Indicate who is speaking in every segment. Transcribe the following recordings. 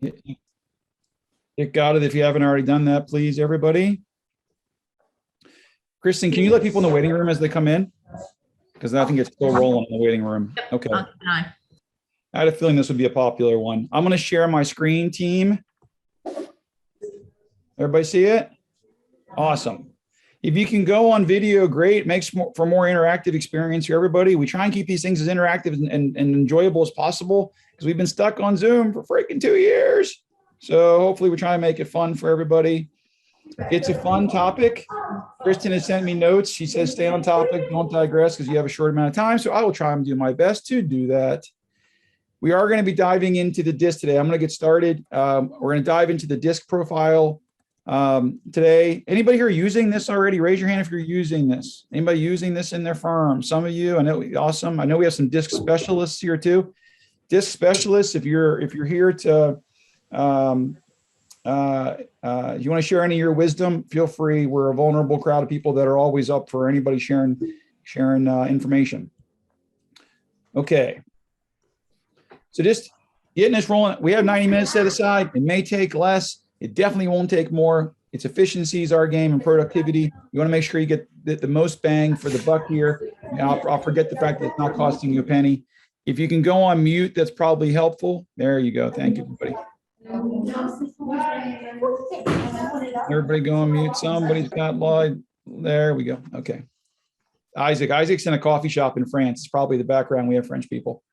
Speaker 1: Get got it if you haven't already done that, please, everybody. Kristen, can you let people in the waiting room as they come in? Because I think it's still rolling in the waiting room. Okay. I had a feeling this would be a popular one. I'm going to share my screen, team. Everybody see it? Awesome. If you can go on video, great. Makes for more interactive experience for everybody. We try and keep these things as interactive and enjoyable as possible because we've been stuck on Zoom for freaking 2 years. So hopefully we're trying to make it fun for everybody. It's a fun topic. Kristen has sent me notes. She says, stay on topic, don't digress because you have a short amount of time. So I will try and do my best to do that. We are going to be diving into the DiSC today. I'm going to get started. We're going to dive into the DiSC profile today. Anybody here using this already? Raise your hand if you're using this. Anybody using this in their firm? Some of you, I know, awesome. I know we have some DiSC specialists here too. DiSC specialists, if you're here to, if you want to share any of your wisdom, feel free. We're a vulnerable crowd of people that are always up for anybody sharing information. Okay. So just getting this rolling. We have 90 minutes set aside. It may take less. It definitely won't take more. It's efficiency is our game and productivity. You want to make sure you get the most bang for the buck here. I'll forget the fact that it's not costing you a penny. If you can go on mute, that's probably helpful. There you go. Thank you, everybody. Everybody go on mute. Somebody's got live. There we go. Okay. Isaac's in a coffee shop in France. It's probably the background. We have French people.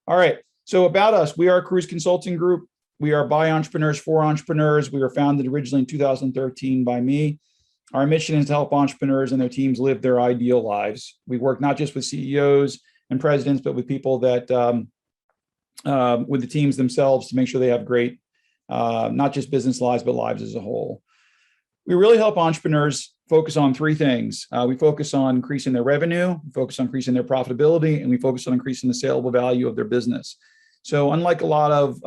Speaker 1: All right. So about us, we are a Cruise Consulting Group. We are by entrepreneurs for entrepreneurs. We were founded originally in 2013 by me. Our mission is to help entrepreneurs and their teams live their ideal lives. We work not just with CEOs and presidents, but with people that, with the teams themselves to make sure they have great, not just business lives, but lives as a whole. We really help entrepreneurs focus on three things. We focus on increasing their revenue, we focus on increasing their profitability, and we focus on increasing the saleable value of their business. So unlike a lot of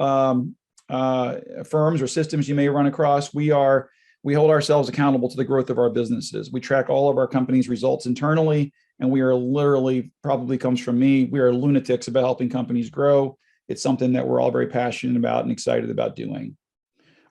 Speaker 1: firms or systems you may run across, we hold ourselves accountable to the growth of our businesses. We track all of our company's results internally, and we are literally, probably comes from me, we are lunatics about helping companies grow. It's something that we're all very passionate about and excited about doing.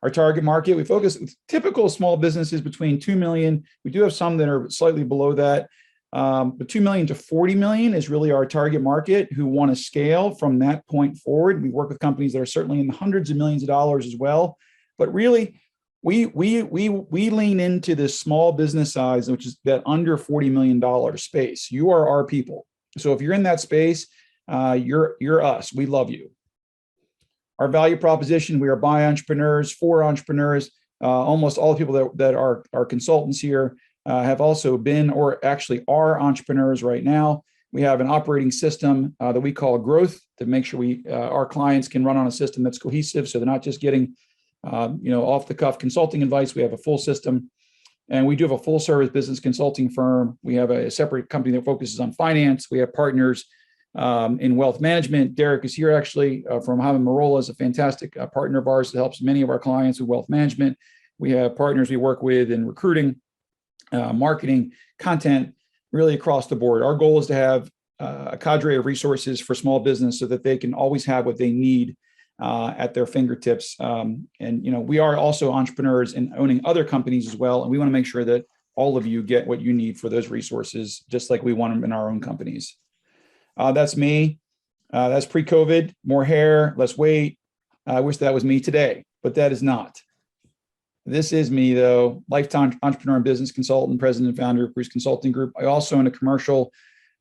Speaker 1: Our target market, we focus with typical small businesses between 2 million. We do have some that are slightly below that. But 2 million to 40 million is really our target market who want to scale from that point forward. We work with companies that are certainly in the hundreds of millions of dollars as well. But really, we lean into this small business size, which is that under $40 million space. You are our people. So if you're in that space, you're us. We love you. Our value proposition, we are by entrepreneurs, for entrepreneurs. Almost all the people that are consultants here have also been or actually are entrepreneurs right now. We have an operating system that we call growth to make sure our clients can run on a system that's cohesive. So they're not just getting off the cuff consulting advice. We have a full system, and we do have a full service business consulting firm. We have a separate company that focuses on finance. We have partners in wealth management. Derek is here actually from Jaime Marola, is a fantastic partner of ours that helps many of our clients with wealth management. We have partners we work with in recruiting, marketing, content, really across the board. Our goal is to have a cadre of resources for small business so that they can always have what they need at their fingertips. We are also entrepreneurs in owning other companies as well. And we want to make sure that all of you get what you need for those resources, just like we want them in our own companies. That's me. That's pre-COVID, more hair, less weight. I wish that was me today, but that is not. This is me though, lifetime entrepreneur and business consultant, president and founder of Cruise Consulting Group. I also own a commercial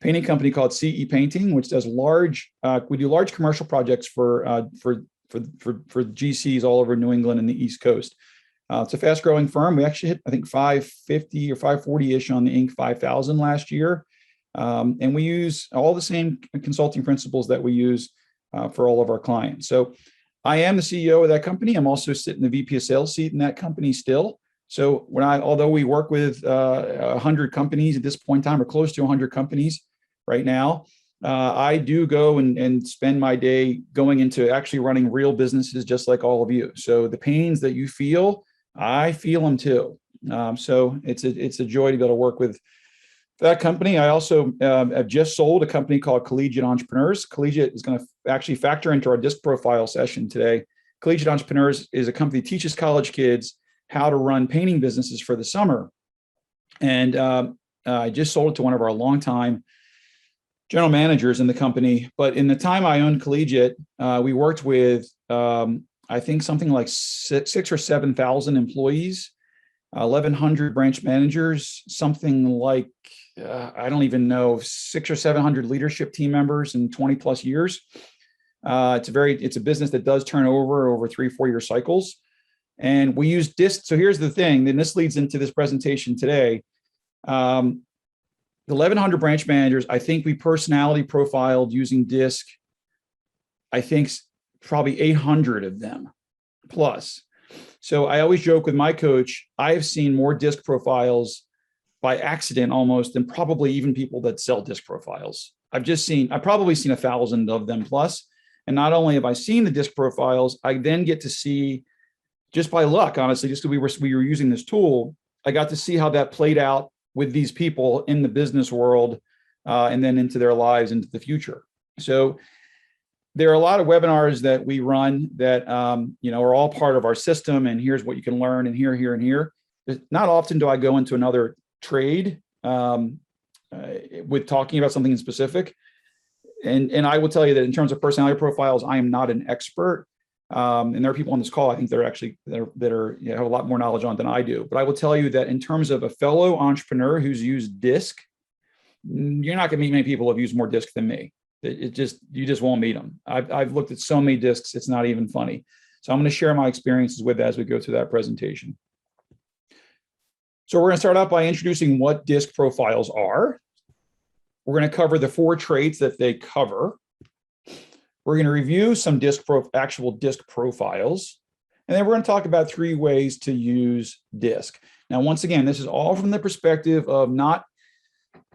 Speaker 1: painting company called CE Painting, which does we do large commercial projects for GCs all over New England and the East Coast. It's a fast growing firm. We actually hit, I think, 550 or 540-ish on the Inc. 5000 last year. And we use all the same consulting principles that we use for all of our clients. So I am the CEO of that company. I'm also sitting in the VP of sales seat in that company still. So although we work with 100 companies at this point in time, or close to 100 companies right now, I do go and spend my day going into actually running real businesses just like all of you. So the pains that you feel, I feel them too. So it's a joy to be able to work with that company. I also have just sold a company called Collegiate Entrepreneurs. Collegiate is going to actually factor into our DiSC profile session today. Collegiate Entrepreneurs is a company that teaches college kids how to run painting businesses for the summer. And I just sold it to one of our longtime general managers in the company. But in the time I owned Collegiate, we worked with, I think, something like 6,000 or 7,000 employees, 1,100 branch managers, something like, I don't even know, 600 or 700 leadership team members in 20 plus years. It's a business that does turn over 3-4 year cycles. And we use DiSC. So here's the thing, and this leads into this presentation today. The 1,100 branch managers, I think we personality profiled using DiSC, I think probably 800 of them plus. So I always joke with my coach, I have seen more DiSC profiles by accident almost than probably even people that sell DiSC profiles. I've probably seen 1,000 of them plus. And not only have I seen the DiSC profiles, I then get to see, just by luck, honestly, just because we were using this tool, I got to see how that played out with these people in the business world, and then into their lives into the future. So there are a lot of webinars that we run that are all part of our system, and here's what you can learn, and here, and here. Not often do I go into another trade with talking about something in specific. And I will tell you that in terms of personality profiles, I am not an expert. And there are people on this call, I think, that have a lot more knowledge on than I do. But I will tell you that in terms of a fellow entrepreneur who's used DiSC, you're not going to meet many people who have used more DiSC than me. You just won't meet them. I've looked at so many DiSCs, it's not even funny. So I'm going to share my experiences with as we go through that presentation. So we're going to start out by introducing what DiSC profiles are. We're going to cover the 4 traits that they cover. We're going to review some actual DiSC profiles. And then we're going to talk about 3 ways to use DiSC. Now, once again, this is all from the perspective of not,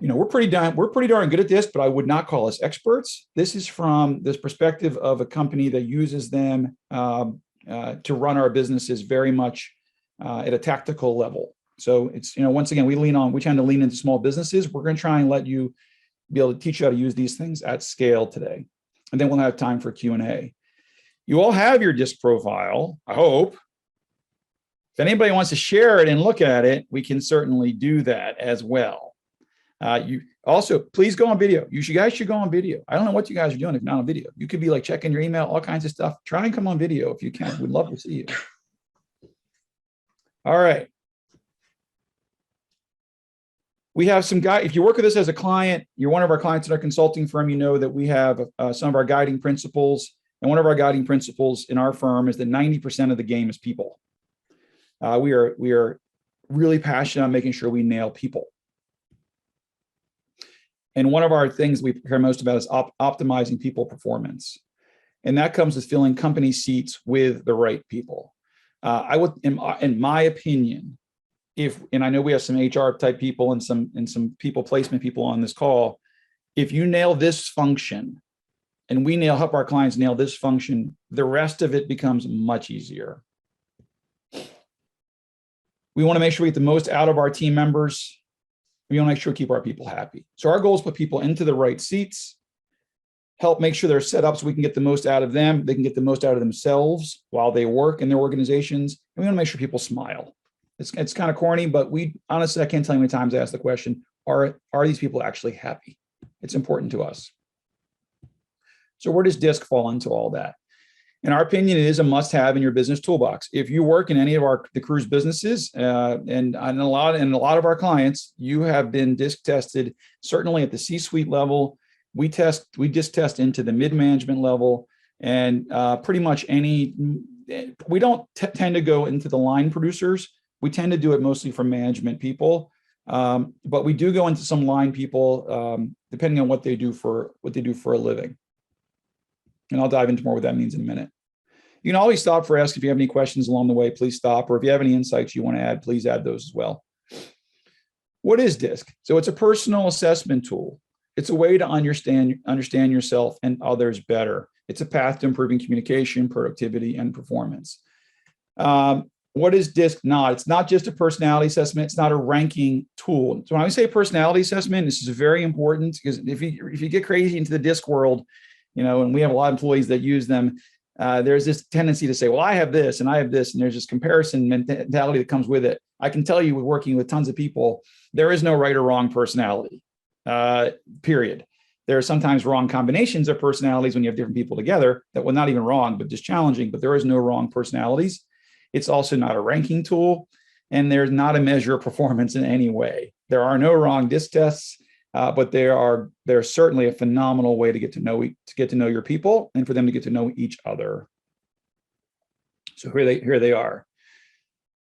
Speaker 1: we're pretty darn good at this, but I would not call us experts. This is from this perspective of a company that uses them to run our businesses very much at a tactical level. So it's, once again, we tend to lean into small businesses. We're going to try and let you be able to teach you how to use these things at scale today. And then we'll have time for Q&A. You all have your DiSC profile, I hope. If anybody wants to share it and look at it, we can certainly do that as well. You also, please go on video. You guys should go on video. I don't know what you guys are doing if not on video. You could be like checking your email, all kinds of stuff. Try and come on video if you can. We'd love to see you. All right. We have some if you work with us as a client, you're one of our clients in our consulting firm, you know that we have some of our guiding principles. And one of our guiding principles in our firm is that 90% of the game is people. We are really passionate on making sure we nail people. And one of our things we care most about is optimizing people performance. And that comes with filling company seats with the right people. I would, in my opinion, and I know we have some HR type people and some people placement people on this call, if you nail this function and we help our clients nail this function, the rest of it becomes much easier. We want to make sure we get the most out of our team members. We want to make sure we keep our people happy. So our goal is to put people into the right seats, help make sure they're set up so we can get the most out of them. They can get the most out of themselves while they work in their organizations. And we want to make sure people smile. It's kind of corny, but honestly, I can't tell you how many times I ask the question, are these people actually happy? It's important to us. So where does DiSC fall into all that? In our opinion, it is a must-have in your business toolbox. If you work in any of the crew's businesses, and a lot of our clients, you have been DiSC tested, certainly at the C-suite level. We DiSC test into the mid-management level, and pretty much we don't tend to go into the line producers. We tend to do it mostly for management people, but we do go into some line people, depending on what they do for a living. And I'll dive into more what that means in a minute. You can always stop for ask if you have any questions along the way, please stop. Or if you have any insights you want to add, please add those as well. What is DiSC? So it's a personal assessment tool. It's a way to understand yourself and others better. It's a path to improving communication, productivity, and performance. What is DiSC not? It's not just a personality assessment. It's not a ranking tool. So when I say personality assessment, this is very important because if you get crazy into the DiSC world, and we have a lot of employees that use them, there's this tendency to say, well, I have this and I have this, and there's this comparison mentality that comes with it. I can tell you, with working with tons of people, there is no right or wrong personality, period. There are sometimes wrong combinations of personalities when you have different people together that were not even wrong, but just challenging, but there is no wrong personalities. It's also not a ranking tool, and there's not a measure of performance in any way. There are no wrong DiSC tests, but they're certainly a phenomenal way to get to know your people and for them to get to know each other. So here they are.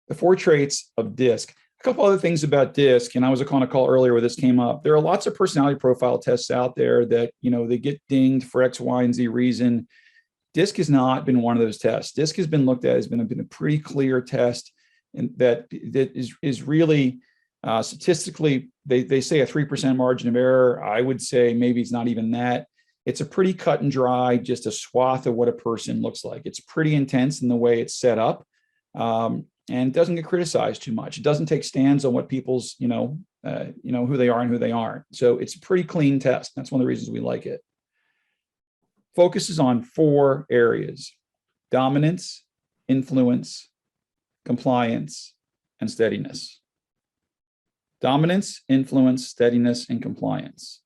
Speaker 1: The 4 traits of DiSC. A couple other things about DiSC, and I was on a call earlier where this came up. There are lots of personality profile tests out there that, they get dinged for X, Y, and Z reason. DiSC has not been one of those tests. DiSC has been looked at as been a pretty clear test, and that is really statistically, they say a 3% margin of error. I would say maybe it's not even that. It's a pretty cut and dry, just a swath of what a person looks like. It's pretty intense in the way it's set up. And it doesn't get criticized too much. It doesn't take stands on what people's, who they are and who they aren't. So it's a pretty clean test. That's one of the reasons we like it. Focuses on 4 areas: dominance, influence, compliance, and steadiness. Dominance, influence, steadiness, and compliance.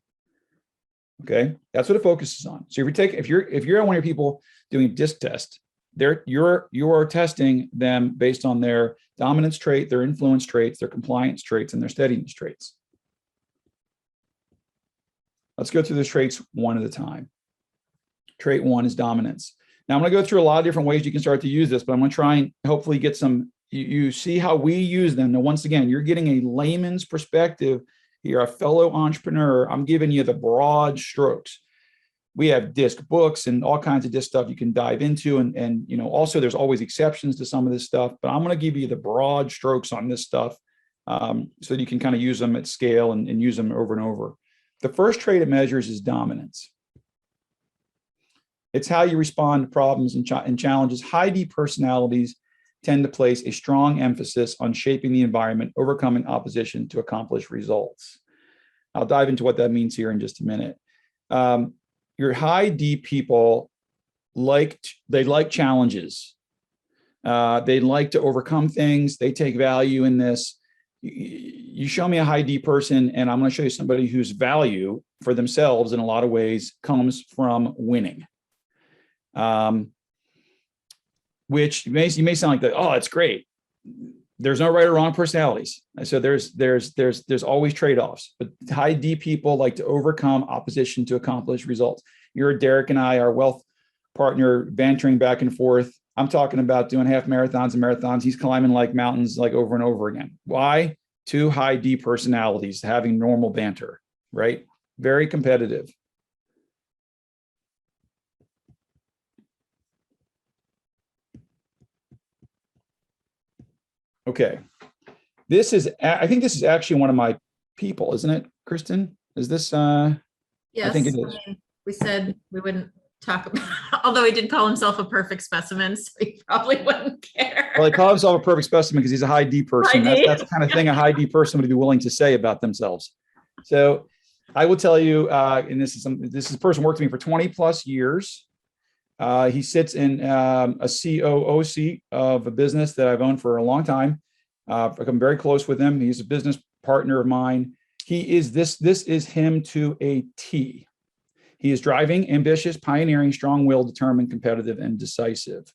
Speaker 1: Okay, that's what it focuses on. So if you're one of your people doing a DiSC test, you're testing them based on their dominance trait, their influence traits, their compliance traits, and their steadiness traits. Let's go through those traits one at a time. Trait 1 is dominance. Now I'm going to go through a lot of different ways you can start to use this, but I'm going to try and hopefully get some, you see how we use them. Now, once again, you're getting a layman's perspective. You're a fellow entrepreneur. I'm giving you the broad strokes. We have DiSC books and all kinds of DiSC stuff you can dive into. And also there's always exceptions to some of this stuff, but I'm going to give you the broad strokes on this stuff so that you can kind of use them at scale and use them over and over. The first trait it measures is dominance. It's how you respond to problems and challenges. High D personalities tend to place a strong emphasis on shaping the environment, overcoming opposition to accomplish results. I'll dive into what that means here in just a minute. Your high D people like challenges. They like to overcome things. They take value in this. You show me a high D person, and I'm going to show you somebody whose value for themselves in a lot of ways comes from winning. Which you may sound like that. Oh, it's great. There's no right or wrong personalities. So there's always trade-offs, but high D people like to overcome opposition to accomplish results. You're Derek and I, our wealth partner, bantering back and forth. I'm talking about doing half marathons and marathons. He's climbing like mountains, like over and over again. Why? 2 high D personalities having normal banter, right? Very competitive. Okay, I think this is actually one of my people, isn't it, Kristen? Is this,
Speaker 2: yes,
Speaker 1: I think it is.
Speaker 2: I mean, we said we wouldn't talk about, although he did call himself a perfect specimen, so he probably wouldn't care.
Speaker 1: Well, he called himself a perfect specimen because he's a high D person.
Speaker 2: High D.
Speaker 1: That's the kind of thing a high D person would be willing to say about themselves. So I will tell you, and this is a person worked with me for 20 plus years. He sits in a COO seat of a business that I've owned for a long time. I've become very close with him. He's a business partner of mine. This is him to a T. He is driving, ambitious, pioneering, strong-willed, determined, competitive, and decisive.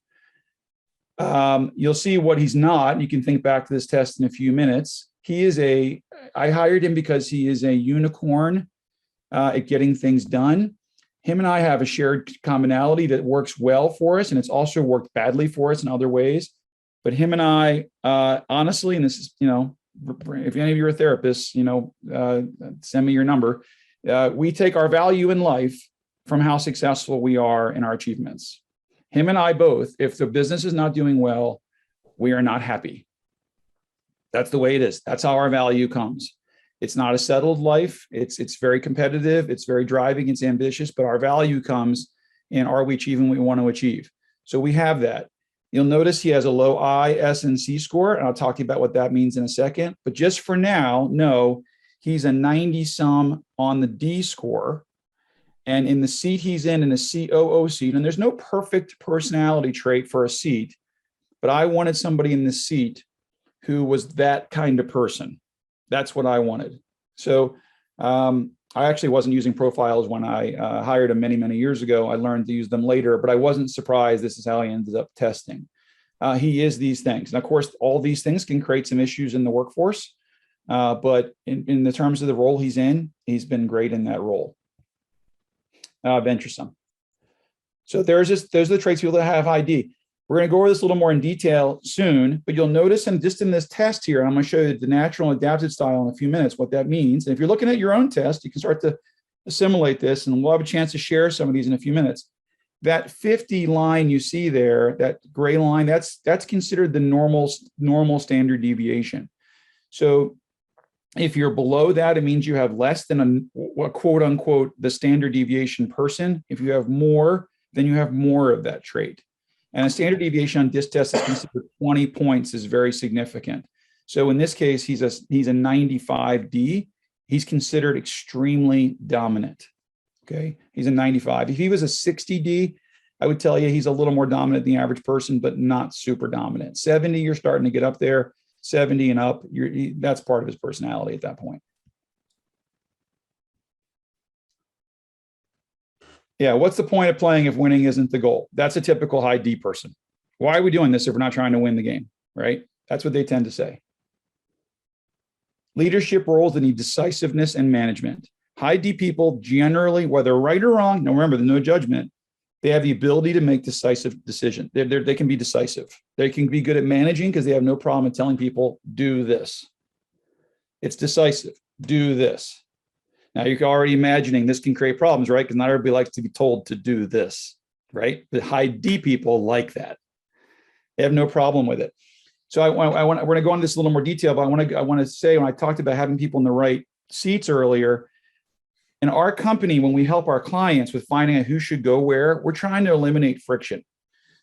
Speaker 1: You'll see what he's not. You can think back to this test in a few minutes. I hired him because he is a unicorn at getting things done. Him and I have a shared commonality that works well for us, and it's also worked badly for us in other ways. But him and I, honestly, and this is, if any of you are therapists, send me your number. We take our value in life from how successful we are in our achievements. Him and I both, if the business is not doing well, we are not happy. That's the way it is. That's how our value comes. It's not a settled life. It's very competitive. It's very driving. It's ambitious, but our value comes in, are we achieving what we want to achieve? So we have that. You'll notice he has a low I, S, and C score, and I'll talk to you about what that means in a second. But just for now, no, he's a 90 some on the D score. And in the seat he's in a COO seat, and there's no perfect personality trait for a seat, but I wanted somebody in this seat who was that kind of person. That's what I wanted. So I actually wasn't using profiles when I hired him many, many years ago. I learned to use them later, but I wasn't surprised this is how he ended up testing. He is these things. And of course, all these things can create some issues in the workforce. But in the terms of the role he's in, he's been great in that role. Venturesome. So those are the traits people that have ID. We're going to go over this a little more in detail soon, but you'll notice just in this test here, I'm going to show you the natural and adaptive style in a few minutes, what that means. And if you're looking at your own test, you can start to assimilate this, and we'll have a chance to share some of these in a few minutes. That 50 line you see there, that gray line, that's considered the normal standard deviation. So if you're below that, it means you have less than a quote unquote, the standard deviation person. If you have more, then you have more of that trait. And a standard deviation on DiSC test is considered 20 points is very significant. So in this case, he's a 95D. He's considered extremely dominant. Okay, he's a 95. If he was a 60D, I would tell you he's a little more dominant than the average person, but not super dominant. 70, you're starting to get up there. 70 and up, that's part of his personality at that point. Yeah, what's the point of playing if winning isn't the goal? That's a typical high D person. Why are we doing this if we're not trying to win the game, right? That's what they tend to say. Leadership roles that need decisiveness and management. High D people generally, whether right or wrong, now remember, there's no judgment, they have the ability to make decisive decisions. They can be decisive. They can be good at managing because they have no problem in telling people, do this. It's decisive, do this. Now you're already imagining this can create problems, right? Because not everybody likes to be told to do this, right? The high D people like that. They have no problem with it. So we're going to go into this a little more detail, but I want to say, when I talked about having people in the right seats earlier, in our company, when we help our clients with finding out who should go where, we're trying to eliminate friction.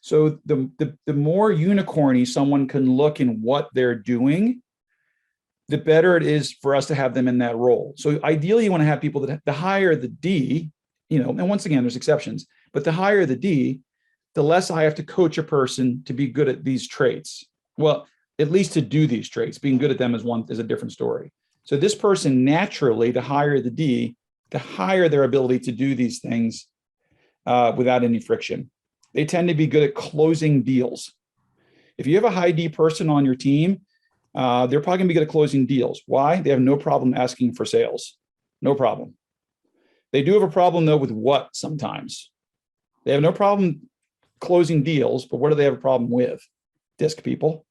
Speaker 1: So the more unicorny someone can look in what they're doing, the better it is for us to have them in that role. So ideally, you want to have people that the higher the D, and once again, there's exceptions, but the higher the D, the less I have to coach a person to be good at these traits. Well, at least to do these traits. Being good at them is a different story. So this person naturally, the higher the D, the higher their ability to do these things without any friction. They tend to be good at closing deals. If you have a high D person on your team, they're probably gonna be good at closing deals. Why? They have no problem asking for sales. No problem. They do have a problem though with what sometimes. They have no problem closing deals, but what do they have a problem with? DiSC people.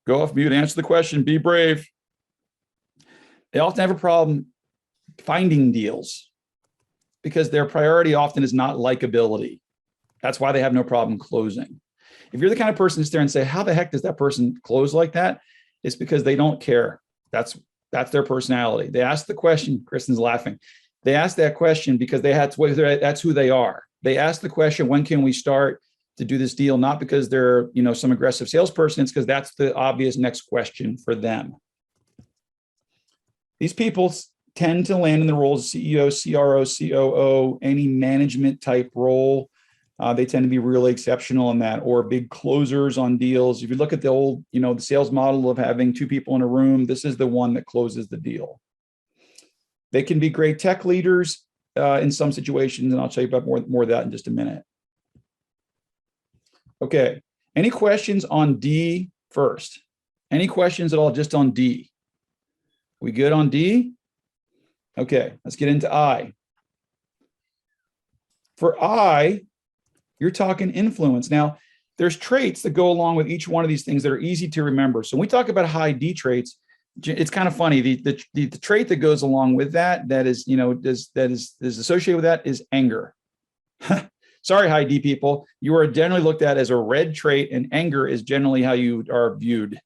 Speaker 1: Go off mute, answer the question, be brave. They often have a problem finding deals because their priority often is not likability. That's why they have no problem closing. If you're the kind of person to sit there and say, how the heck does that person close like that? It's because they don't care. That's their personality. They ask the question, Kristen's laughing. They ask that question because that's who they are. They ask the question, when can we start to do this deal? Not because they're some aggressive salesperson, it's because that's the obvious next question for them. These people tend to land in the roles of CEO, CRO, COO, any management type role. They tend to be really exceptional in that, or big closers on deals. If you look at the old, the sales model of having two people in a room, this is the one that closes the deal. They can be great tech leaders in some situations, and I'll tell you about more of that in just a minute. Okay, any questions on D first? Any questions at all just on D? We good on D? Okay, let's get into I. For I, you're talking influence. Now, there's traits that go along with each one of these things that are easy to remember. So when we talk about high D traits, it's kind of funny. The trait that goes along with that is associated with that is anger. Sorry, high D people, you are generally looked at as a red trait, and anger is generally how you are viewed.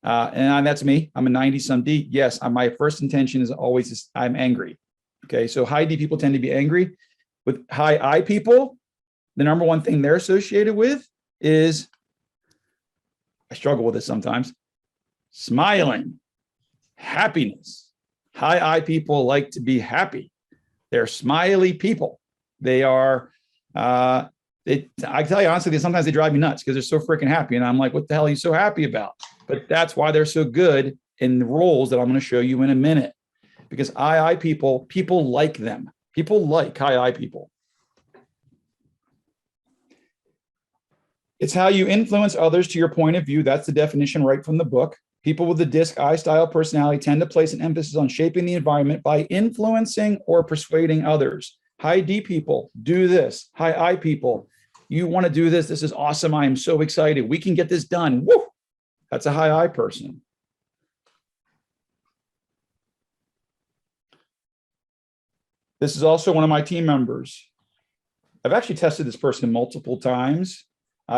Speaker 1: And that's me. I'm a 90-some D. Yes, my first intention is always I'm angry. Okay, so high D people tend to be angry. With high I people, the number one thing they're associated with is, I struggle with this sometimes, smiling, happiness. High I people like to be happy. They're smiley people. They are, I tell you honestly, sometimes they drive me nuts because they're so freaking happy. And I'm like, what the hell are you so happy about? But that's why they're so good in the roles that I'm going to show you in a minute. Because II people like them. People like II people. It's how you influence others to your point of view. That's the definition right from the book. People with the DiSC I style personality tend to place an emphasis on shaping the environment by influencing or persuading others. High D people, do this. High I people, you want to do this. This is awesome. I am so excited. We can get this done. Woo! That's a high I person. This is also one of my team members. I've actually tested this person multiple times.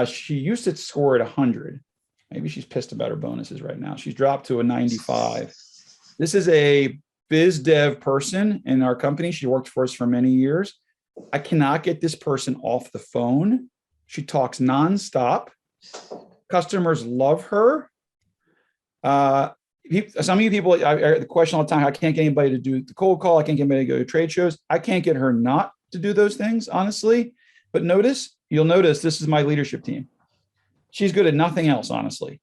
Speaker 1: She used to score at 100. Maybe she's pissed about her bonuses right now. She's dropped to a 95. This is a biz dev person in our company. She worked for us for many years. I cannot get this person off the phone. She talks nonstop. Customers love her. Some of you people, the question all the time, I can't get anybody to do the cold call. I can't get anybody to go to trade shows. I can't get her not to do those things, honestly. But you'll notice this is my leadership team. She's good at nothing else, honestly.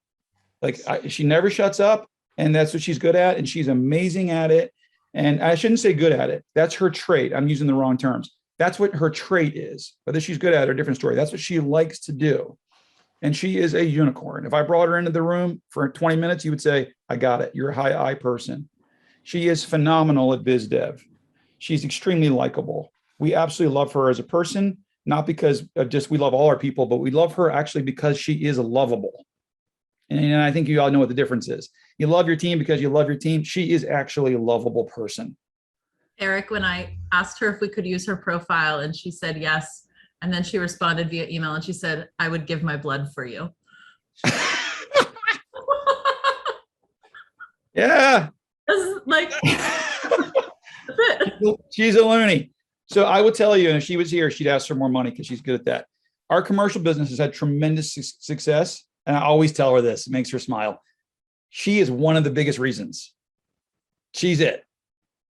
Speaker 1: Like she never shuts up, and that's what she's good at, and she's amazing at it. And I shouldn't say good at it. That's her trait. I'm using the wrong terms. That's what her trait is. Whether she's good at it or a different story. That's what she likes to do. And she is a unicorn. If I brought her into the room for 20 minutes, you would say, I got it. You're a high I person. She is phenomenal at biz dev. She's extremely likable. We absolutely love her as a person. Not because of just we love all our people, but we love her actually because she is lovable. And I think you all know what the difference is. You love your team because you love your team. She is actually a lovable person.
Speaker 2: Eric, when I asked her if we could use her profile and she said yes, and then she responded via email and she said, I would give my blood for you.
Speaker 1: Yeah.
Speaker 2: Like,
Speaker 1: she's a loony. So I would tell you, and if she was here, she'd ask for more money because she's good at that. Our commercial business has had tremendous success. And I always tell her this, it makes her smile. She is one of the biggest reasons. She's it.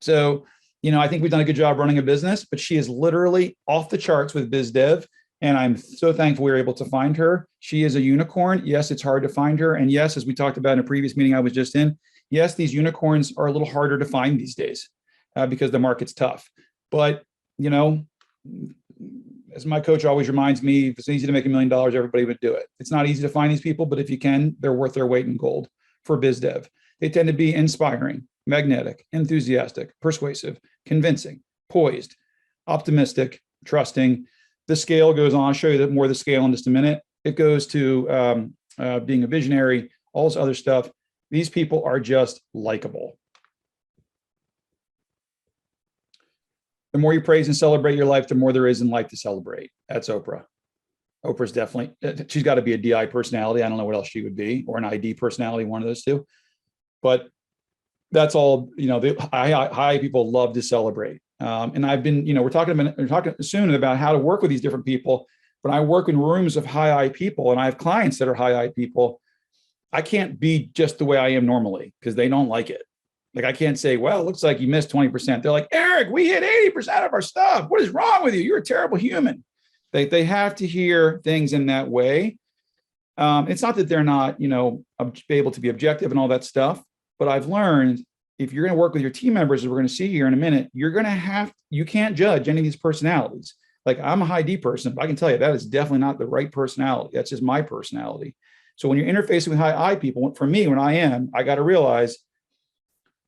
Speaker 1: So, I think we've done a good job running a business, but she is literally off the charts with biz dev. And I'm so thankful we were able to find her. She is a unicorn. Yes, it's hard to find her. And yes, as we talked about in a previous meeting I was just in, yes, these unicorns are a little harder to find these days because the market's tough. But as my coach always reminds me, if it's easy to make $1 million, everybody would do it. It's not easy to find these people, but if you can, they're worth their weight in gold for biz dev. They tend to be inspiring, magnetic, enthusiastic, persuasive, convincing, poised, optimistic, trusting. The scale goes on. I'll show you more of the scale in just a minute. It goes to being a visionary, all this other stuff. These people are just likable. The more you praise and celebrate your life, the more there is in life to celebrate. That's Oprah. Oprah's definitely, she's got to be a DI personality. I don't know what else she would be, or an ID personality, one of those two. But that's all, the high people love to celebrate. And I've been, we're talking soon about how to work with these different people, but I work in rooms of high I people, and I have clients that are high I people. I can't be just the way I am normally because they don't like it. Like I can't say, well, it looks like you missed 20%. They're like, Eric, we hit 80% of our stuff. What is wrong with you? You're a terrible human. They have to hear things in that way. It's not that they're not, able to be objective and all that stuff, but I've learned if you're going to work with your team members, as we're going to see here in a minute, you can't judge any of these personalities. Like I'm a high D person, but I can tell you that is definitely not the right personality. That's just my personality. So when you're interfacing with high I people, for me, I got to realize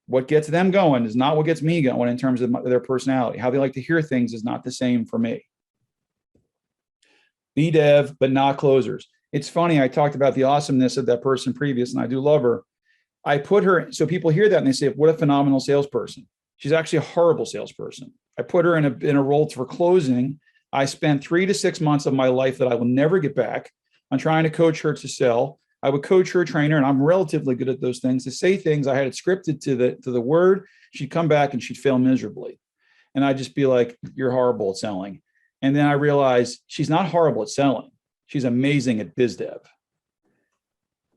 Speaker 1: what gets them going is not what gets me going in terms of their personality. How they like to hear things is not the same for me. Be dev, but not closers. It's funny. I talked about the awesomeness of that person previous, and I do love her. I put her, so people hear that and they say, what a phenomenal salesperson. She's actually a horrible salesperson. I put her in a role for closing. I spent 3 to 6 months of my life that I will never get back on trying to coach her to sell. I would coach her, train her, and I'm relatively good at those things. To say things, I had it scripted to the word. She'd come back and she'd fail miserably. And I'd just be like, you're horrible at selling. And then I realized she's not horrible at selling. She's amazing at biz dev.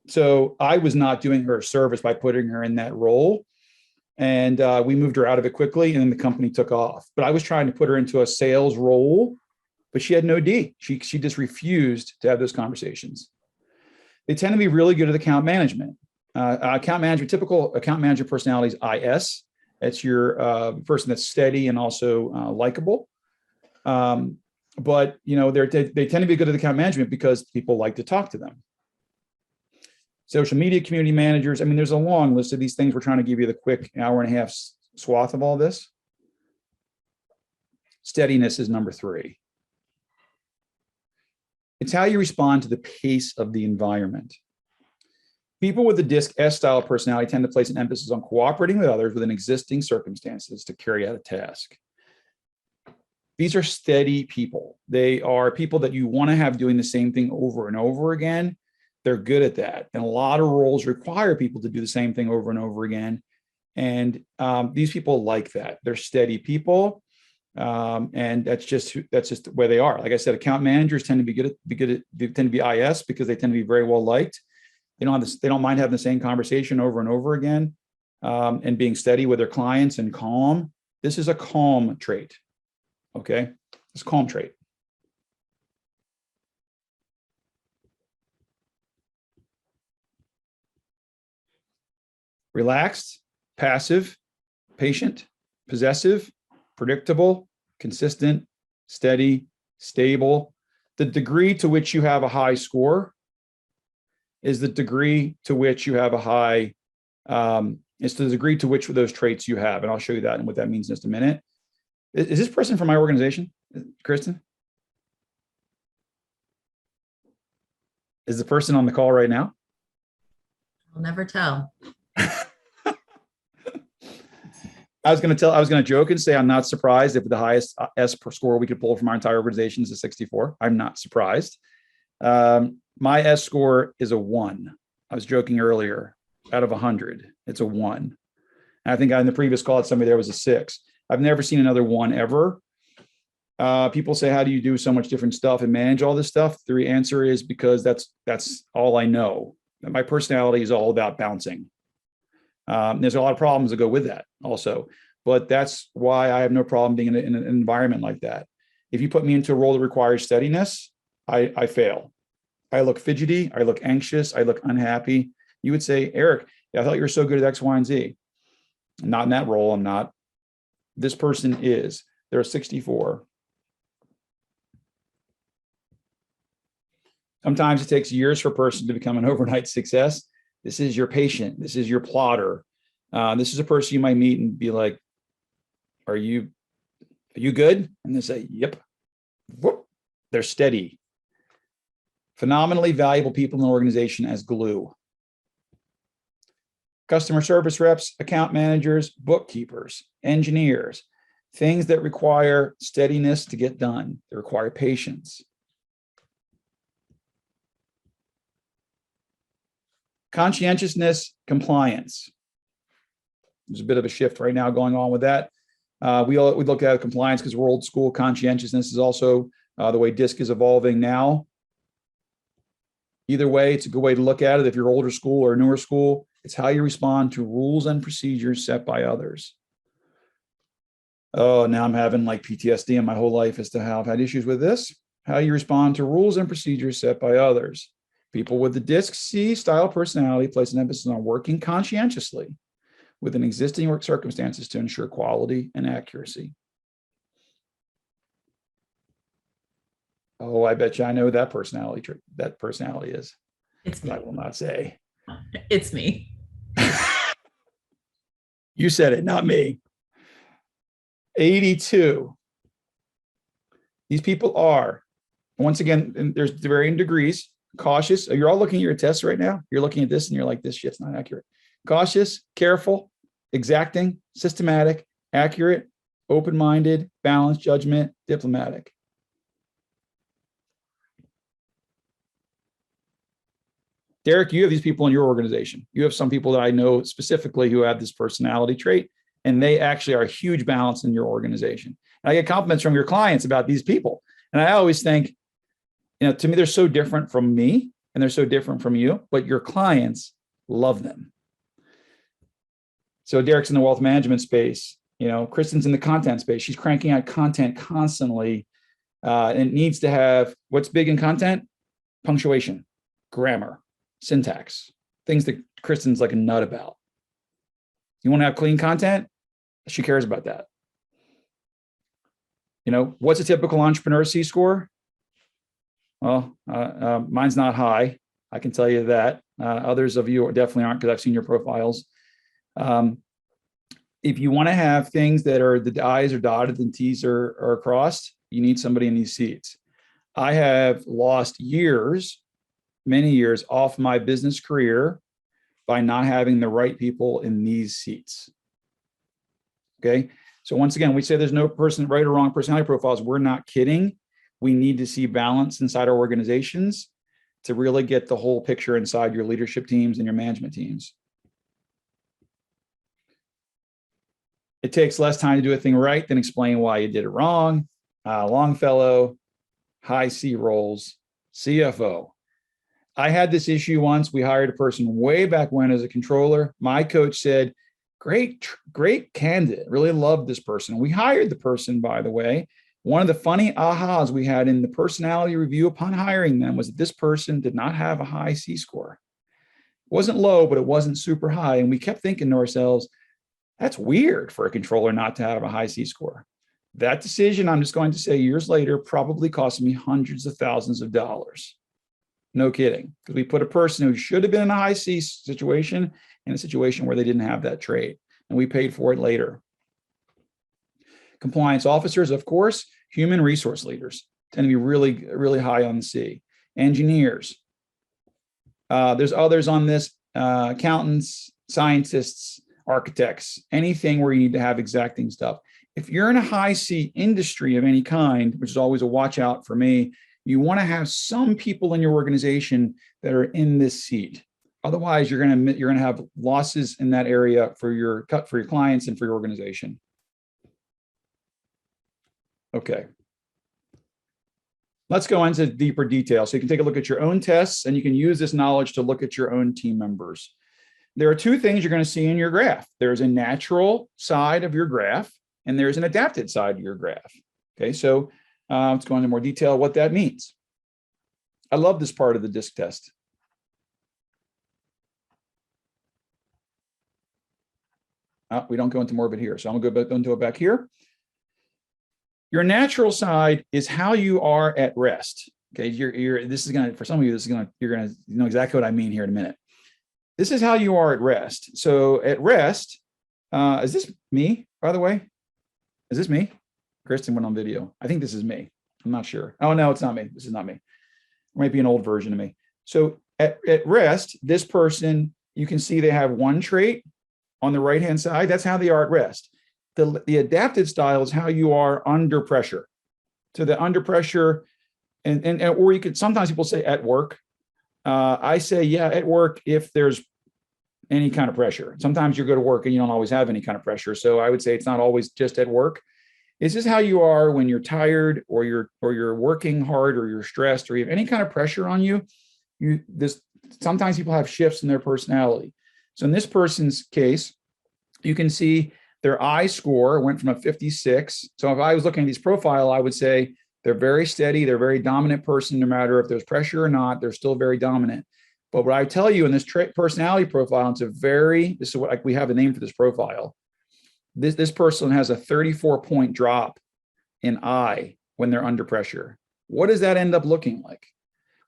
Speaker 1: So I was not doing her a service by putting her in that role. And we moved her out of it quickly, and then the company took off. But I was trying to put her into a sales role, but she had no D. She just refused to have those conversations. They tend to be really good at account management. Typical account manager personality is IS. It's your person that's steady and also likable. But they tend to be good at account management because people like to talk to them. Social media community managers. I mean, there's a long list of these things. We're trying to give you the quick hour and a half swath of all this. Steadiness is number 3. It's how you respond to the pace of the environment. People with the DiSC S style personality tend to place an emphasis on cooperating with others within existing circumstances to carry out a task. These are steady people. They are people that you want to have doing the same thing over and over again. They're good at that. And a lot of roles require people to do the same thing over and over again. And these people like that. They're steady people. And that's just where they are. Like I said, account managers tend to they tend to be IS because they tend to be very well liked. They don't mind having the same conversation over and over again, and being steady with their clients and calm. This is a calm trait. Okay. It's a calm trait. Relaxed, passive, patient, possessive, predictable, consistent, steady, stable. The degree to which you have a high score is the degree to which you have a high, it's the degree to which of those traits you have. And I'll show you that and what that means in just a minute. Is this person from my organization, Kristen? Is the person on the call right now?
Speaker 2: I'll never tell.
Speaker 1: I was going to joke and say I'm not surprised if the highest S per score we could pull from our entire organization is a 64. I'm not surprised. My S score is a 1. I was joking earlier. Out of 100, it's a 1. And I think in the previous call, somebody there was a 6. I've never seen another 1 ever. People say, how do you do so much different stuff and manage all this stuff? The answer is because that's all I know. My personality is all about bouncing. There's a lot of problems that go with that also, but that's why I have no problem being in an environment like that. If you put me into a role that requires steadiness, I fail. I look fidgety. I look anxious. I look unhappy. You would say, Eric, I thought you were so good at X, Y, and Z. I'm not in that role. I'm not. This person is. They're a 64. Sometimes it takes years for a person to become an overnight success. This is your patient. This is your plotter. This is a person you might meet and be like, are you good? And they say, yep. Whoop. They're steady. Phenomenally valuable people in the organization as glue. Customer service reps, account managers, bookkeepers, engineers, things that require steadiness to get done. They require patience. Conscientiousness, compliance. There's a bit of a shift right now going on with that. We look at compliance because we're old school. Conscientiousness is also the way DiSC is evolving now. Either way, it's a good way to look at it. If you're older school or newer school, it's how you respond to rules and procedures set by others. Oh, now I'm having like PTSD in my whole life as to how I've had issues with this. How you respond to rules and procedures set by others. People with the DiSC C style personality place an emphasis on working conscientiously within existing work circumstances to ensure quality and accuracy. Oh, I bet you I know that personality is.
Speaker 2: It's me.
Speaker 1: I will not say.
Speaker 2: It's me.
Speaker 1: You said it, not me. 82. These people are, once again, and there's varying degrees, cautious. You're all looking at your tests right now. You're looking at this and you're like, this shit's not accurate. Cautious, careful, exacting, systematic, accurate, open-minded, balanced, judgment, diplomatic. Derek, you have these people in your organization. You have some people that I know specifically who have this personality trait, and they actually are a huge balance in your organization. And I get compliments from your clients about these people. And I always think, to me, they're so different from me and they're so different from you, but your clients love them. So Derek's in the wealth management space. Kristen's in the content space. She's cranking out content constantly. And it needs to have, what's big in content? Punctuation, grammar, syntax, things that Kristen's like a nut about. You want to have clean content? She cares about that. What's a typical entrepreneur C-score? Well, mine's not high. I can tell you that. Others of you definitely aren't, because I've seen your profiles. If you want to have things that are the I's are dotted and T's are crossed, you need somebody in these seats. I have lost many years off my business career by not having the right people in these seats. Okay. So once again, we say there's no right or wrong personality profiles. We're not kidding. We need to see balance inside our organizations to really get the whole picture inside your leadership teams and your management teams. It takes less time to do a thing right than explain why you did it wrong. Longfellow, high C roles, CFO. I had this issue once. We hired a person way back when as a controller. My coach said, great candidate, really loved this person. We hired the person, by the way. One of the funny ahas we had in the personality review upon hiring them was that this person did not have a high C score. It wasn't low, but it wasn't super high. And we kept thinking to ourselves, that's weird for a controller not to have a high C score. That decision, I'm just going to say years later, probably cost me hundreds of thousands of dollars. No kidding. Because we put a person who should have been in a high C situation in a situation where they didn't have that trait, and we paid for it later. Compliance officers, of course, human resource leaders tend to be really, really high on the C. Engineers. There's others on this, accountants, scientists, architects, anything where you need to have exacting stuff. If you're in a high C industry of any kind, which is always a watch out for me, you want to have some people in your organization that are in this seat. Otherwise, you're going to have losses in that area for your clients and for your organization. Okay. Let's go into deeper detail. So you can take a look at your own tests, and you can use this knowledge to look at your own team members. There are two things you're going to see in your graph. There's a natural side of your graph, and there's an adapted side of your graph. Okay, so let's go into more detail what that means. I love this part of the DiSC test. We don't go into more of it here, so I'm going to go into it back here. Your natural side is how you are at rest. Okay, this is going to, for some of you, you're going to know exactly what I mean here in a minute. This is how you are at rest. So at rest, is this me, by the way? Is this me? Kristen went on video. I think this is me. I'm not sure. Oh, no, it's not me. This is not me. It might be an old version of me. So at rest, this person, you can see they have one trait on the right-hand side. That's how they are at rest. The adapted style is how you are under pressure. So the under pressure, or you could, sometimes people say at work. I say, yeah, at work, if there's any kind of pressure. Sometimes you go to work and you don't always have any kind of pressure. So I would say it's not always just at work. Is this how you are when you're tired or you're working hard or you're stressed or you have any kind of pressure on you? Sometimes people have shifts in their personality. So in this person's case, you can see their I score went from a 56. So if I was looking at these profile, I would say they're very steady. They're a very dominant person. No matter if there's pressure or not, they're still very dominant. But what I tell you in this personality profile, this is what, like, we have a name for this profile. This person has a 34-point drop in I when they're under pressure. What does that end up looking like?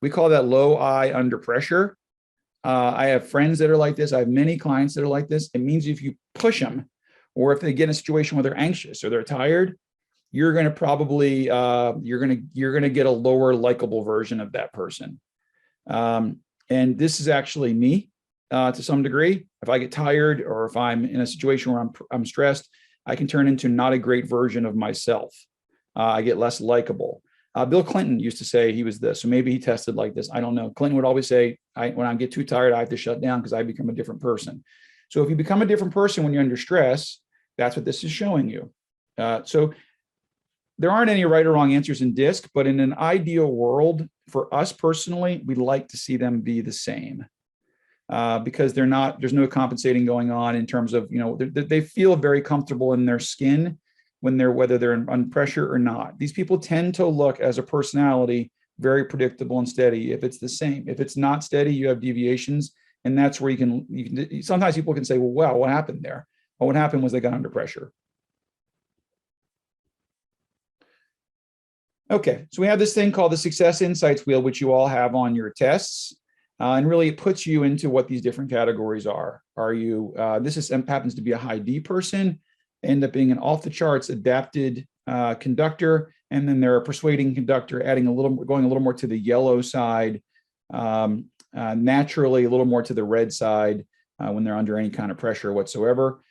Speaker 1: We call that low I under pressure. I have friends that are like this. I have many clients that are like this. It means if you push them, or if they get in a situation where they're anxious or they're tired, you're going to probably you're going to get a lower likable version of that person. And this is actually me to some degree. If I get tired or if I'm in a situation where I'm stressed, I can turn into not a great version of myself. I get less likable. Bill Clinton used to say he was this, so maybe he tested like this. I don't know. Clinton would always say, when I get too tired, I have to shut down because I become a different person. So if you become a different person when you're under stress, that's what this is showing you. So there aren't any right or wrong answers in DiSC, but in an ideal world, for us personally, we'd like to see them be the same. because there's no compensating going on in terms of, they feel very comfortable in their skin whether they're under pressure or not. These people tend to look as a personality very predictable and steady if it's the same. If it's not steady, you have deviations, and that's where you can sometimes people can say, well, wow, what happened there? Well, what happened was they got under pressure. Okay, so we have this thing called the Success Insights Wheel, which you all have on your tests. And really it puts you into what these different categories are. Are you, happens to be a high D person, end up being an off the charts adapted conductor, and then they're a persuading conductor, going a little more to the yellow side, naturally a little more to the red side when they're under any kind of pressure whatsoever.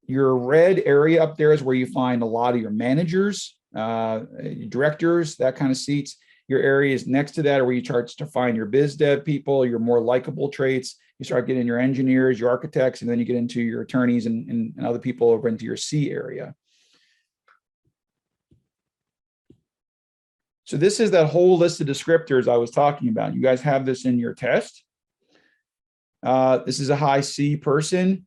Speaker 1: Your red area up there is where you find a lot of your managers, directors, that kind of seats. Your areas next to that are where you start to find your biz dev people, your more likable traits. You start getting your engineers, your architects, and then you get into your attorneys and other people over into your C area. So this is that whole list of descriptors I was talking about. You guys have this in your test. This is a high C person,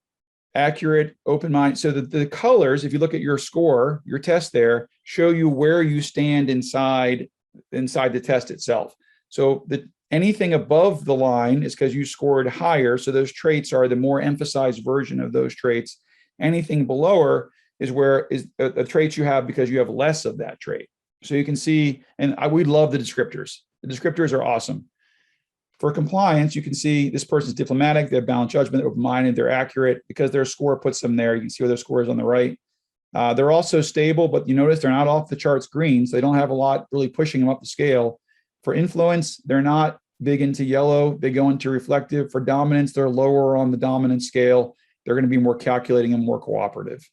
Speaker 1: accurate, open mind. So the colors, if you look at your score, your test there, show you where you stand inside the test itself. So anything above the line is because you scored higher. So those traits are the more emphasized version of those traits. Anything below is the traits you have because you have less of that trait. So you can see, and we love the descriptors. The descriptors are awesome. For compliance, you can see this person's diplomatic, they have balanced judgment, they're open-minded, they're accurate because their score puts them there. You can see where their score is on the right. They're also stable, but you notice they're not off the charts green, so they don't have a lot really pushing them up the scale. For influence, they're not big into yellow, they go into reflective. For dominance, they're lower on the dominance scale. They're going to be more calculating and more cooperative.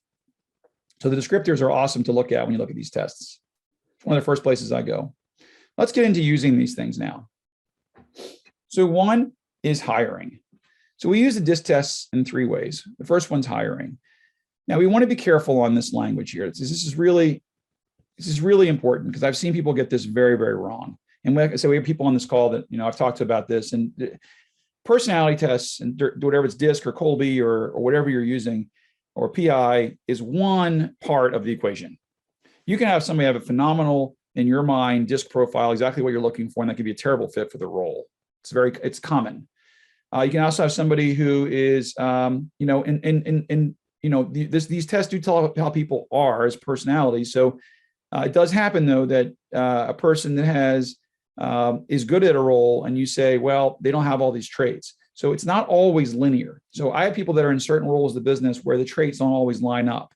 Speaker 1: So the descriptors are awesome to look at when you look at these tests. It's one of the first places I go. Let's get into using these things now. So one is hiring. So we use the DiSC tests in 3 ways. The first one's hiring. Now we want to be careful on this language here. This is really important because I've seen people get this very, very wrong. And like I said, we have people on this call that, I've talked to about this, and personality tests and whatever it's DiSC or Colby or whatever you're using, or PI, is one part of the equation. You can have somebody have a phenomenal, in your mind, DiSC profile, exactly what you're looking for, and that could be a terrible fit for the role. It's common. You can also have somebody who is, these tests do tell how people are as personalities. So it does happen though that a person that is good at a role, and you say, well, they don't have all these traits. So it's not always linear. So I have people that are in certain roles of the business where the traits don't always line up.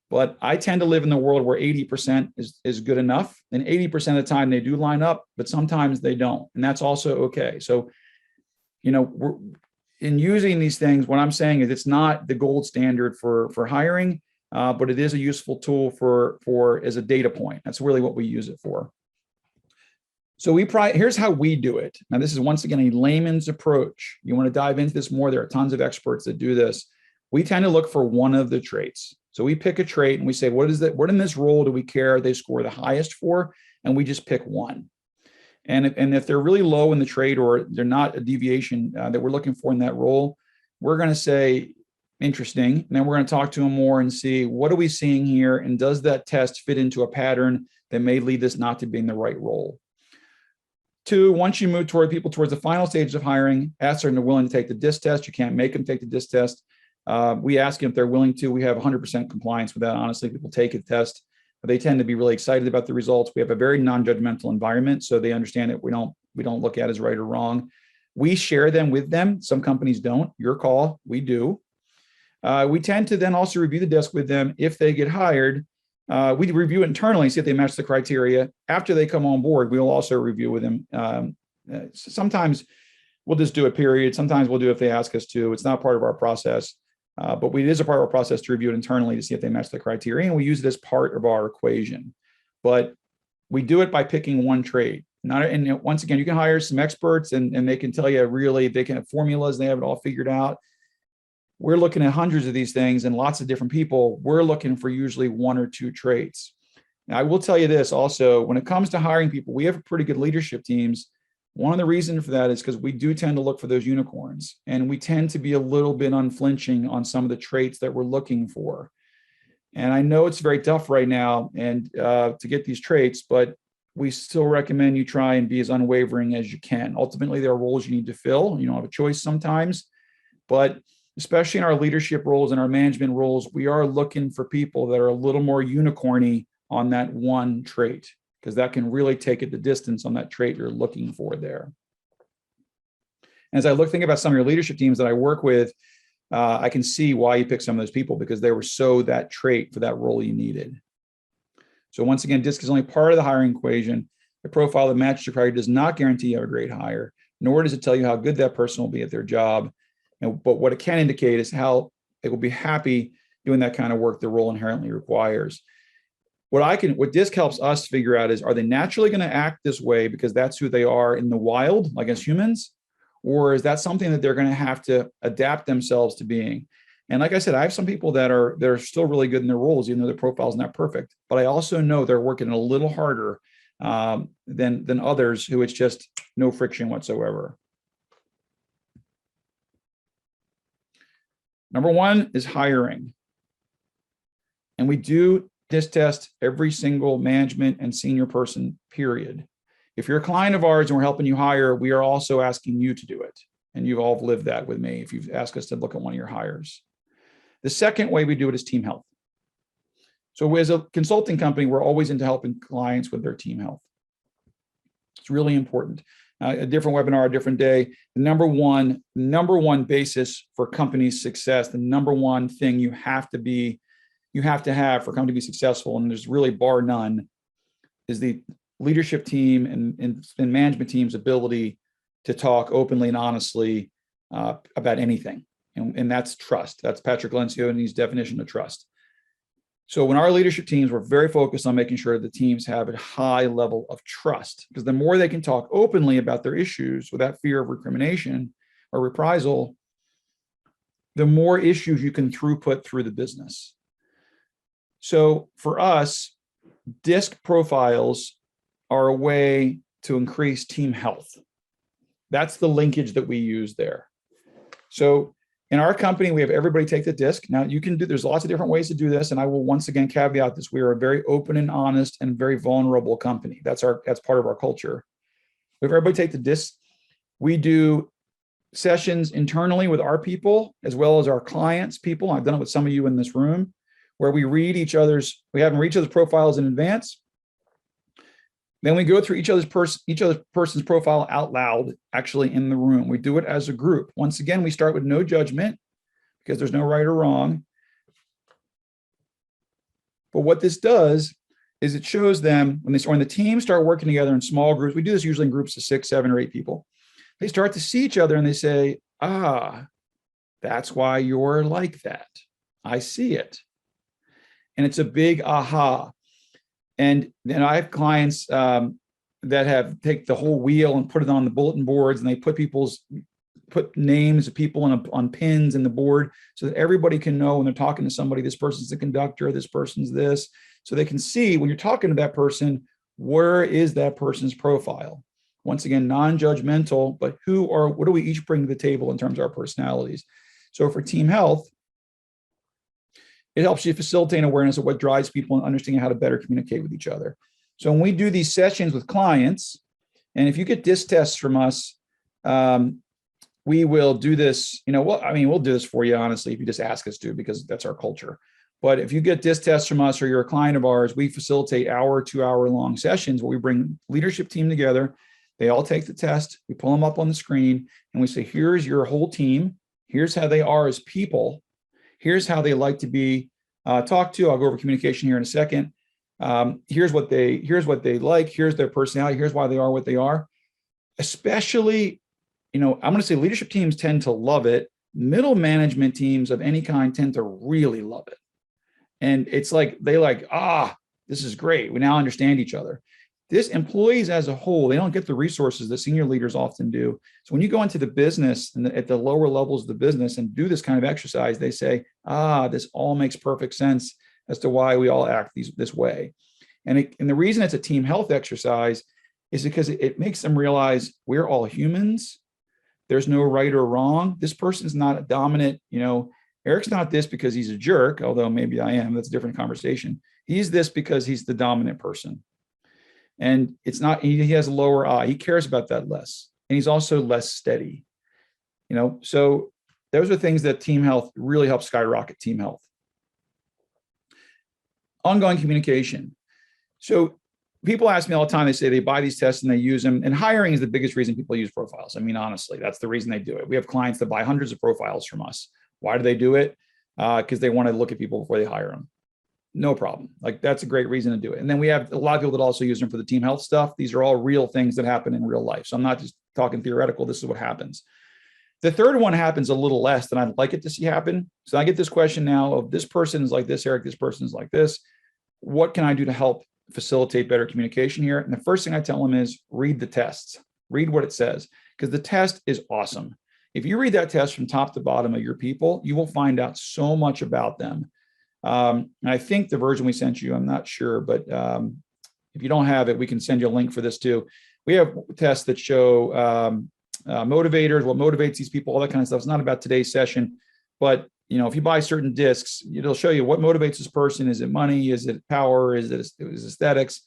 Speaker 1: But I tend to live in the world where 80% is good enough, and 80% of the time they do line up, but sometimes they don't, and that's also okay. So, in using these things, what I'm saying is it's not the gold standard for hiring, but it is a useful tool for as a data point. That's really what we use it for. So here's how we do it. Now, this is once again a layman's approach. You want to dive into this more, there are tons of experts that do this. We tend to look for one of the traits. So we pick a trait and we say, what in this role do we care they score the highest for? And we just pick one. And if they're really low in the trait, or they're not a deviation that we're looking for in that role, we're going to say, interesting. And then we're going to talk to them more and see, what are we seeing here? And does that test fit into a pattern that may lead us not to being the right role? 2, once you move towards the final stage of hiring, ask them if they're willing to take the DiSC test. You can't make them take the DiSC test. We ask them if they're willing to. We have 100% compliance with that. Honestly, people take a test. They tend to be really excited about the results. We have a very non-judgmental environment, so they understand that we don't look at as right or wrong. We share them with them. Some companies don't. Your call. We do. We tend to then also review the DiSC with them. If they get hired, we review it internally, see if they match the criteria. After they come on board, we will also review with them. Sometimes we'll just do a period. Sometimes we'll do it if they ask us to. It's not part of our process. But it is a part of our process to review it internally to see if they match the criteria, and we use it as part of our equation. But we do it by picking one trait. Once again, you can hire some experts, and they can tell you really, they can have formulas, they have it all figured out. We're looking at hundreds of these things and lots of different people. We're looking for usually 1 or 2 traits. Now, I will tell you this also, when it comes to hiring people, we have pretty good leadership teams. One of the reasons for that is because we do tend to look for those unicorns, and we tend to be a little bit unflinching on some of the traits that we're looking for. And I know it's very tough right now and to get these traits, but we still recommend you try and be as unwavering as you can. Ultimately, there are roles you need to fill. You don't have a choice sometimes, but especially in our leadership roles and our management roles, we are looking for people that are a little more unicorny on that one trait, because that can really take it the distance on that trait you're looking for there. As I think about some of your leadership teams that I work with, I can see why you picked some of those people, because they were so that trait for that role you needed. So once again, DiSC is only part of the hiring equation. The profile that matches your criteria does not guarantee you have a great hire, nor does it tell you how good that person will be at their job. But what it can indicate is how they will be happy doing that kind of work the role inherently requires. What DiSC helps us figure out is, are they naturally going to act this way because that's who they are in the wild, like as humans? Or is that something that they're going to have to adapt themselves to being? And like I said, I have some people that are still really good in their roles, even though their profile is not perfect. But I also know they're working a little harder than others who it's just no friction whatsoever. Number one is hiring. And we do DiSC test every single management and senior person, period. If you're a client of ours and we're helping you hire, we are also asking you to do it. And you've all lived that with me if you've asked us to look at one of your hires. The second way we do it is team health. So as a consulting company, we're always into helping clients with their team health. It's really important. A different webinar, a different day. The number one basis for company's success, the number one thing you have to have for a company to be successful, and there's really bar none, is the leadership team and management team's ability to talk openly and honestly about anything. And that's trust. That's Patrick Lencioni's definition of trust. So when our leadership teams, we're very focused on making sure the teams have a high level of trust, because the more they can talk openly about their issues without fear of recrimination or reprisal, the more issues you can throughput through the business. So for us, DiSC profiles are a way to increase team health. That's the linkage that we use there. So in our company, we have everybody take the DiSC. Now there's lots of different ways to do this. And I will once again caveat this. We are a very open and honest and very vulnerable company. That's part of our culture. We have everybody take the DiSC. We do sessions internally with our people, as well as our clients' people. I've done it with some of you in this room, where we have them read each other's profiles in advance. Then we go through each other's person's profile out loud, actually in the room. We do it as a group. Once again, we start with no judgment, because there's no right or wrong. But what this does is it shows them when the teams start working together in small groups. We do this usually in groups of 6, 7, or 8 people. They start to see each other and they say, that's why you're like that. I see it. And it's a big aha. And then I have clients that have take the whole wheel and put it on the bulletin boards, and they put names of people on pins in the board, so that everybody can know when they're talking to somebody, this person's the conductor, this person's this, so they can see when you're talking to that person, where is that person's profile? Once again, non-judgmental, but what do we each bring to the table in terms of our personalities? So for team health, it helps you facilitate awareness of what drives people and understanding how to better communicate with each other. So when we do these sessions with clients, and if you get DiSC tests from us, we will do this, we'll do this for you, honestly, if you just ask us to, because that's our culture. But if you get DiSC tests from us or you're a client of ours, we facilitate 2-hour long sessions where we bring leadership team together. They all take the test. We pull them up on the screen and we say, here's your whole team. Here's how they are as people. Here's how they like to be talked to. I'll go over communication here in a second. Here's what they like. Here's their personality. Here's why they are what they are. Especially, I'm going to say leadership teams tend to love it. Middle management teams of any kind tend to really love it. And it's like, this is great. We now understand each other. This employees as a whole, they don't get the resources that senior leaders often do. So when you go into the business and at the lower levels of the business and do this kind of exercise, they say, this all makes perfect sense as to why we all act this way. And the reason it's a team health exercise is because it makes them realize we're all humans. There's no right or wrong. This person's not a dominant, Eric's not this because he's a jerk, although maybe I am. That's a different conversation. He's this because he's the dominant person. And it's not, he has a lower I. He cares about that less. And he's also less steady. So those are things that team health really helps skyrocket team health. Ongoing communication. So people ask me all the time, they say they buy these tests and they use them. And hiring is the biggest reason people use profiles. I mean, honestly, that's the reason they do it. We have clients that buy hundreds of profiles from us. Why do they do it? Because they want to look at people before they hire them. No problem. Like, that's a great reason to do it. And then we have a lot of people that also use them for the team health stuff. These are all real things that happen in real life. So I'm not just talking theoretical. This is what happens. The third one happens a little less than I'd like it to see happen. So I get this question now of, this person is like this, Eric, this person is like this. What can I do to help facilitate better communication here? And the first thing I tell them is read the tests, read what it says, because the test is awesome. If you read that test from top to bottom of your people, you will find out so much about them. And I think the version we sent you, I'm not sure, but if you don't have it, we can send you a link for this too. We have tests that show motivators, what motivates these people, all that kind of stuff. It's not about today's session, but if you buy certain discs, it'll show you what motivates this person. Is it money? Is it power? Is it aesthetics?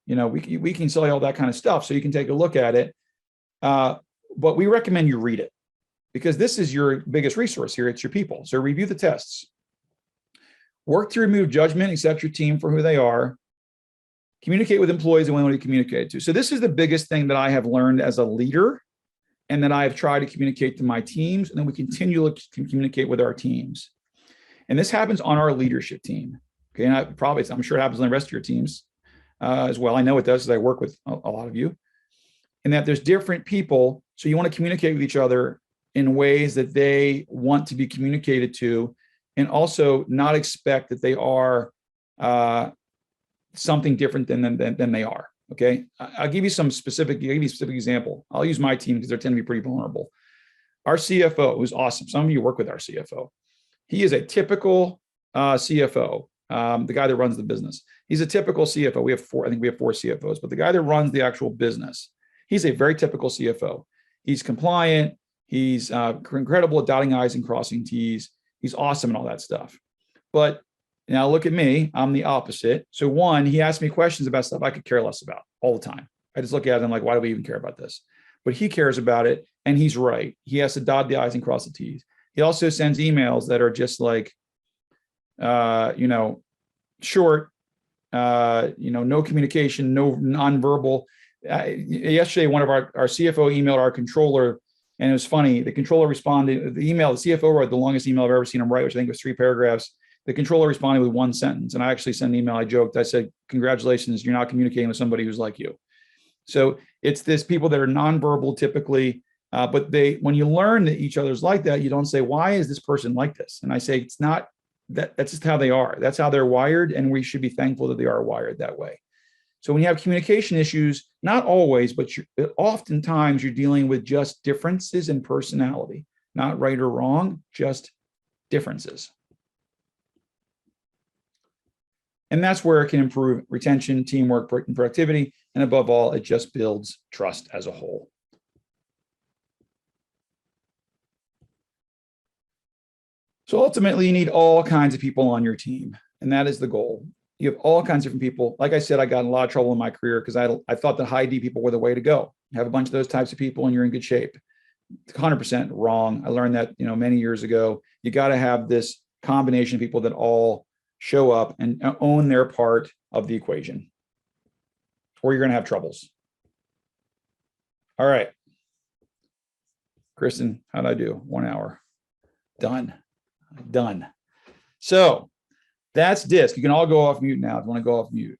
Speaker 1: We can sell you all that kind of stuff, so you can take a look at it. But we recommend you read it, because this is your biggest resource here. It's your people. So review the tests. Work to remove judgment, accept your team for who they are. Communicate with employees and when to communicate to. So this is the biggest thing that I have learned as a leader, and that I've tried to communicate to my teams, and then we continue to communicate with our teams. And this happens on our leadership team. Okay, and I'm sure it happens on the rest of your teams as well. I know it does, because I work with a lot of you. And that there's different people, so you want to communicate with each other in ways that they want to be communicated to, and also not expect that they are something different than they are. Okay, I'll give you some specific example. I'll use my team because they tend to be pretty vulnerable. Our CFO, who's awesome. Some of you work with our CFO. He is a typical CFO, the guy that runs the business. He's a typical CFO. I think we have four CFOs, but the guy that runs the actual business, he's a very typical CFO. He's compliant. He's incredible at dotting I's and crossing T's. He's awesome and all that stuff. But now look at me, I'm the opposite. So one, he asked me questions about stuff I could care less about all the time. I just look at it and like, why do we even care about this? But he cares about it, and he's right. He has to dot the I's and cross the T's. He also sends emails that are just like, short, no communication, no nonverbal. Yesterday, one of our CFO emailed our controller, and it was funny. The controller responded, the CFO wrote the longest email I've ever seen him write, which I think was 3 paragraphs. The controller responded with 1 sentence. And I actually sent an email. I joked. I said, congratulations, you're not communicating with somebody who's like you. So it's this people that are nonverbal typically, but when you learn that each other's like that, you don't say, why is this person like this? And I say, it's not that, that's just how they are. That's how they're wired. And we should be thankful that they are wired that way. So when you have communication issues, not always, but oftentimes you're dealing with just differences in personality, not right or wrong, just differences. And that's where it can improve retention, teamwork, and productivity. And above all, it just builds trust as a whole. So ultimately, you need all kinds of people on your team. And that is the goal. You have all kinds of different people. Like I said, I got in a lot of trouble in my career because I thought that high D people were the way to go. Have a bunch of those types of people and you're in good shape. 100% wrong. I learned that, many years ago. You got to have this combination of people that all show up and own their part of the equation, or you're going to have troubles. All right. Kristen, how'd I do? 1 hour. Done. So that's DiSC. You can all go off mute now if you want to go off mute.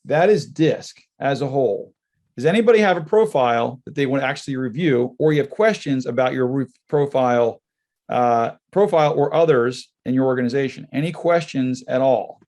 Speaker 1: That is DiSC as a whole. Does anybody have a profile that they want to actually review, or you have questions about your profile or others in your organization? Any questions at all?